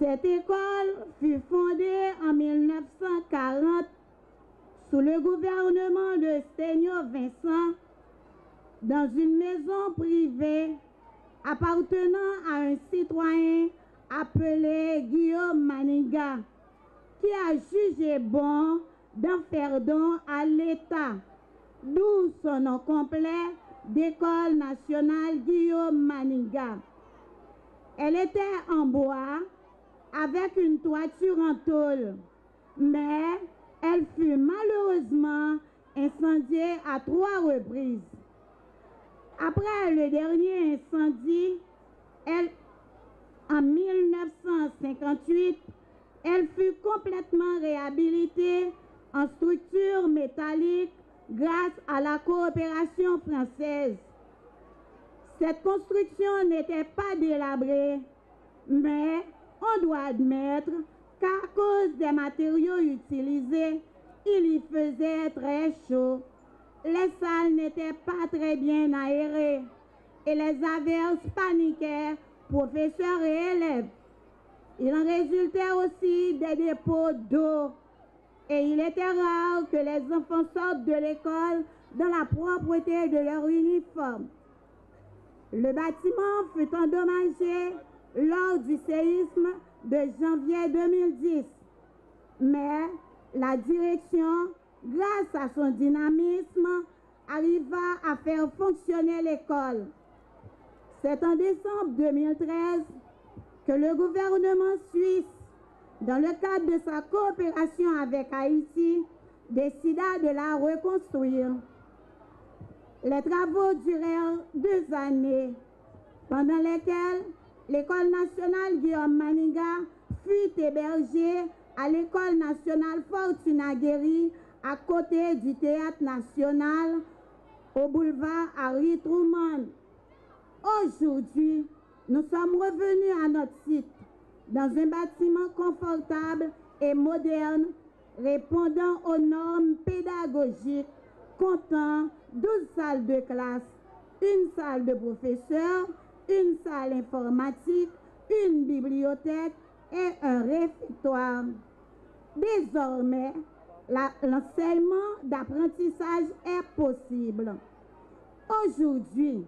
Cette école fut fondée en 1940 sous le gouvernement de Seigneur Vincent dans une maison privée appartenant à un citoyen appelé Guillaume Maniga, qui a jugé bon d'en faire don à l'État, d'où son nom complet d'École nationale Guillaume Maniga. Elle était en bois avec une toiture en tôle, mais elle fut malheureusement incendiée à 3 reprises. Après le dernier incendie, en 1958, elle fut complètement réhabilitée en structure métallique grâce à la coopération française. Cette construction n'était pas délabrée, mais on doit admettre qu'à cause des matériaux utilisés, il y faisait très chaud. Les salles n'étaient pas très bien aérées et les averses paniquaient professeurs et élèves. Il en résultait aussi des dépôts d'eau et il était rare que les enfants sortent de l'école dans la propreté de leur uniforme. Le bâtiment fut endommagé lors du séisme de janvier 2010, mais la direction, grâce à son dynamisme, arriva à faire fonctionner l'école. C'est en décembre 2013 que le gouvernement suisse, dans le cadre de sa coopération avec Haïti, décida de la reconstruire. Les travaux durèrent 2 années, pendant lesquelles l'École nationale Guillaume Maniga fut hébergée à l'École nationale Fortuna Guéry, à côté du Théâtre national, au boulevard Harry Truman. Aujourd'hui, nous sommes revenus à notre site, dans un bâtiment confortable et moderne, répondant aux normes pédagogiques, comptant 12 salles de classe, une salle de professeurs, une salle informatique, une bibliothèque et un réfectoire. Désormais, l'enseignement d'apprentissage est possible. Aujourd'hui,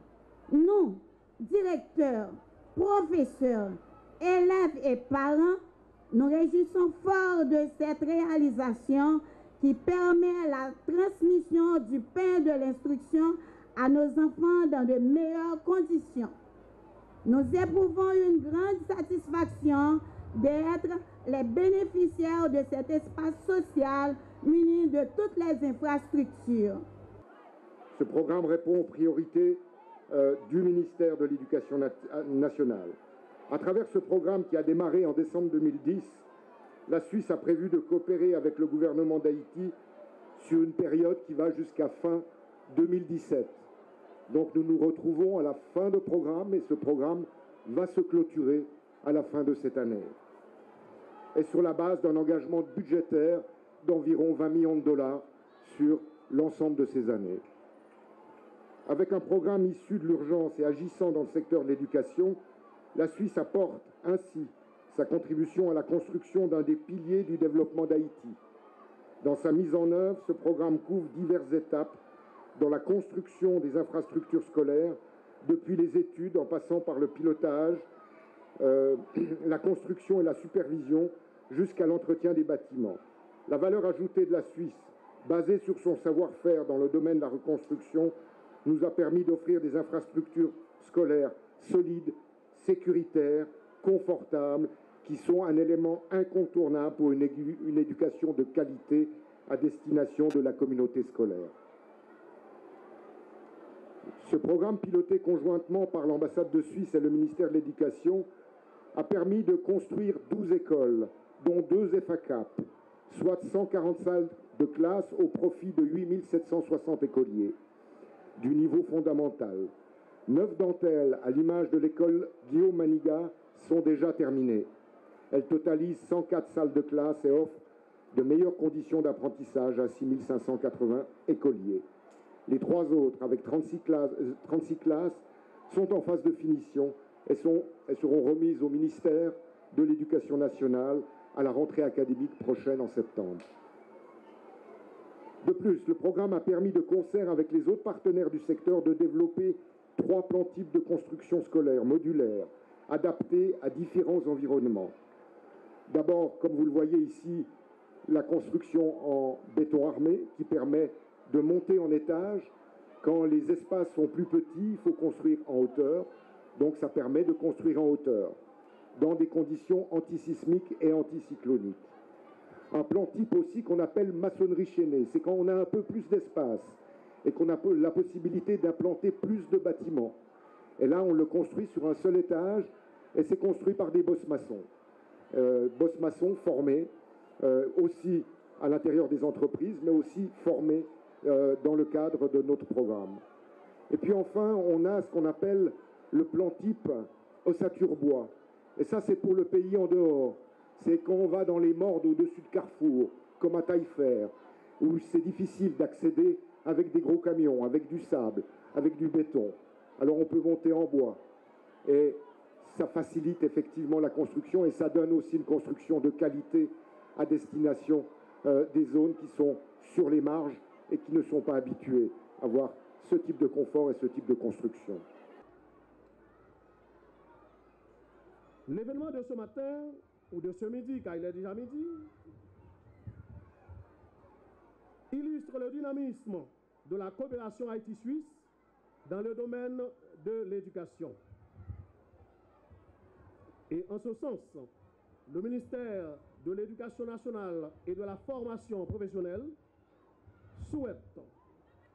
nous, directeurs, professeurs, élèves et parents, nous réjouissons fort de cette réalisation qui permet la transmission du pain de l'instruction à nos enfants dans de meilleures conditions. Nous éprouvons une grande satisfaction d'être les bénéficiaires de cet espace social muni de toutes les infrastructures. Ce programme répond aux priorités du ministère de l'Éducation nationale. À travers ce programme qui a démarré en décembre 2010, la Suisse a prévu de coopérer avec le gouvernement d'Haïti sur une période qui va jusqu'à fin 2017. Donc nous nous retrouvons à la fin de programme et ce programme va se clôturer à la fin de cette année. Et sur la base d'un engagement budgétaire d'environ 20 millions de dollars sur l'ensemble de ces années. Avec un programme issu de l'urgence et agissant dans le secteur de l'éducation, la Suisse apporte ainsi sa contribution à la construction d'un des piliers du développement d'Haïti. Dans sa mise en œuvre, ce programme couvre diverses étapes dans la construction des infrastructures scolaires, depuis les études en passant par le pilotage, la construction et la supervision, jusqu'à l'entretien des bâtiments. La valeur ajoutée de la Suisse, basée sur son savoir-faire dans le domaine de la reconstruction, nous a permis d'offrir des infrastructures scolaires solides, sécuritaires, confortables, qui sont un élément incontournable pour une éducation de qualité à destination de la communauté scolaire. Ce programme, piloté conjointement par l'ambassade de Suisse et le ministère de l'Éducation, a permis de construire 12 écoles, dont 2 FACAP, soit 140 salles de classe au profit de 8 760 écoliers du niveau fondamental. 9 d'entre elles, à l'image de l'école Guillaume Maniga, sont déjà terminées. Elles totalisent 104 salles de classe et offrent de meilleures conditions d'apprentissage à 6 580 écoliers. Les 3 autres, avec 36 classes, sont en phase de finition et seront remises au ministère de l'Éducation nationale à la rentrée académique prochaine en septembre. De plus, le programme a permis de concert avec les autres partenaires du secteur de développer 3 plans types de construction scolaire modulaires, adaptés à différents environnements. D'abord, comme vous le voyez ici, la construction en béton armé qui permet de monter en étage. Quand les espaces sont plus petits, il faut construire en hauteur. Donc ça permet de construire en hauteur, dans des conditions antisismiques et anticycloniques. Un plan type aussi qu'on appelle maçonnerie chaînée, c'est quand on a un peu plus d'espace et qu'on a la possibilité d'implanter plus de bâtiments. Et là, on le construit sur un seul étage et c'est construit par des boss maçons. Boss maçons formés aussi à l'intérieur des entreprises, mais aussi formés dans le cadre de notre programme. Et puis enfin, on a ce qu'on appelle le plan type ossature bois. Et ça, c'est pour le pays en dehors. C'est quand on va dans les mordes au-dessus de Carrefour, comme à Taillefer, où c'est difficile d'accéder avec des gros camions, avec du sable, avec du béton. Alors on peut monter en bois. Et ça facilite effectivement la construction et ça donne aussi une construction de qualité à destination des zones qui sont sur les marges et qui ne sont pas habituées à avoir ce type de confort et ce type de construction. L'événement de ce matin, ou de ce midi, car il est déjà midi, illustre le dynamisme de la coopération Haïti-Suisse dans le domaine de l'éducation. Et en ce sens, le ministère de l'Éducation nationale et de la formation professionnelle souhaite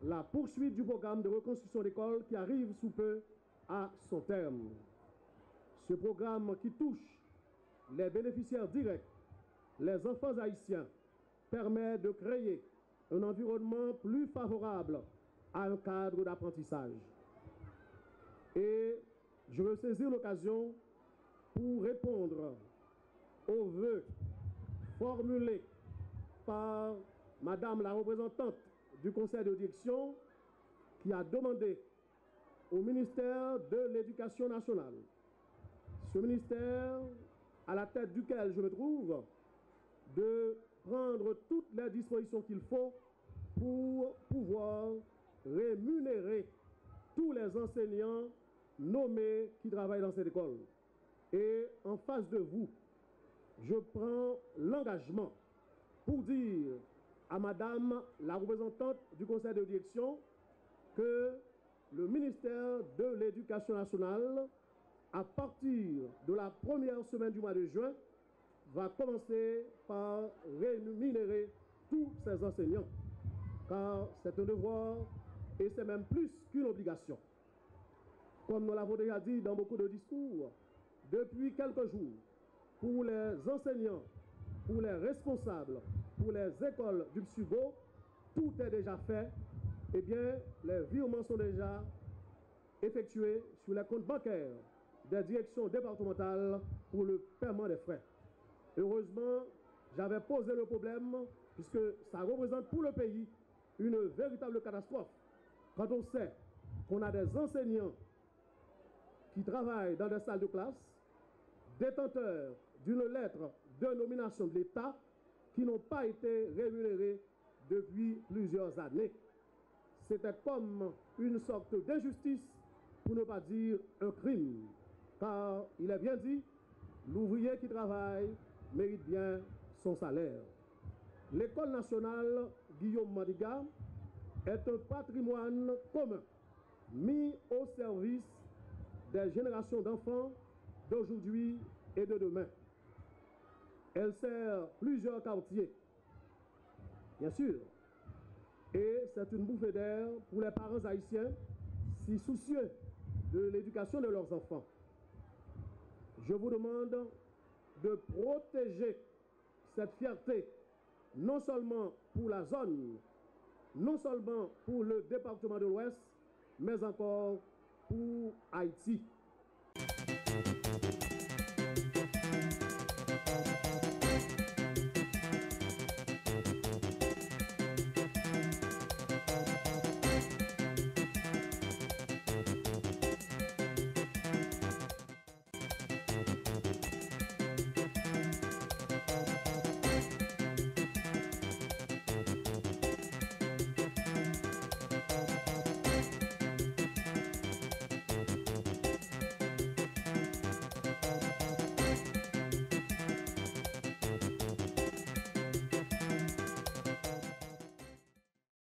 la poursuite du programme de reconstruction d'écoles qui arrive sous peu à son terme. Ce programme qui touche les bénéficiaires directs, les enfants haïtiens, permet de créer un environnement plus favorable à un cadre d'apprentissage. Et je veux saisir l'occasion pour répondre aux vœux formulés par Madame la représentante du conseil de direction qui a demandé au ministère de l'Éducation nationale, ce ministère à la tête duquel je me trouve, de prendre toutes les dispositions qu'il faut pour pouvoir rémunérer tous les enseignants nommés qui travaillent dans cette école. Et en face de vous, je prends l'engagement pour dire à Madame la représentante du conseil de direction que le ministère de l'Éducation nationale, à partir de la première semaine du mois de juin, va commencer par rémunérer tous ses enseignants, car c'est un devoir et c'est même plus qu'une obligation. Comme nous l'avons déjà dit dans beaucoup de discours, depuis quelques jours, pour les enseignants, pour les responsables, pour les écoles du PSUGO, tout est déjà fait. Eh bien, les virements sont déjà effectués sur les comptes bancaires des directions départementales pour le paiement des frais. Heureusement, j'avais posé le problème puisque ça représente pour le pays une véritable catastrophe. Quand on sait qu'on a des enseignants qui travaillent dans des salles de classe, détenteurs d'une lettre de nomination de l'État qui n'ont pas été rémunérés depuis plusieurs années. C'était comme une sorte d'injustice, pour ne pas dire un crime. Car il est bien dit, l'ouvrier qui travaille mérite bien son salaire. L'école nationale Guillaume Madiga est un patrimoine commun mis au service des générations d'enfants d'aujourd'hui et de demain. Elle sert plusieurs quartiers, bien sûr, et c'est une bouffée d'air pour les parents haïtiens si soucieux de l'éducation de leurs enfants. Je vous demande de protéger cette fierté, non seulement pour la zone, non seulement pour le département de l'Ouest, mais encore pour Haïti.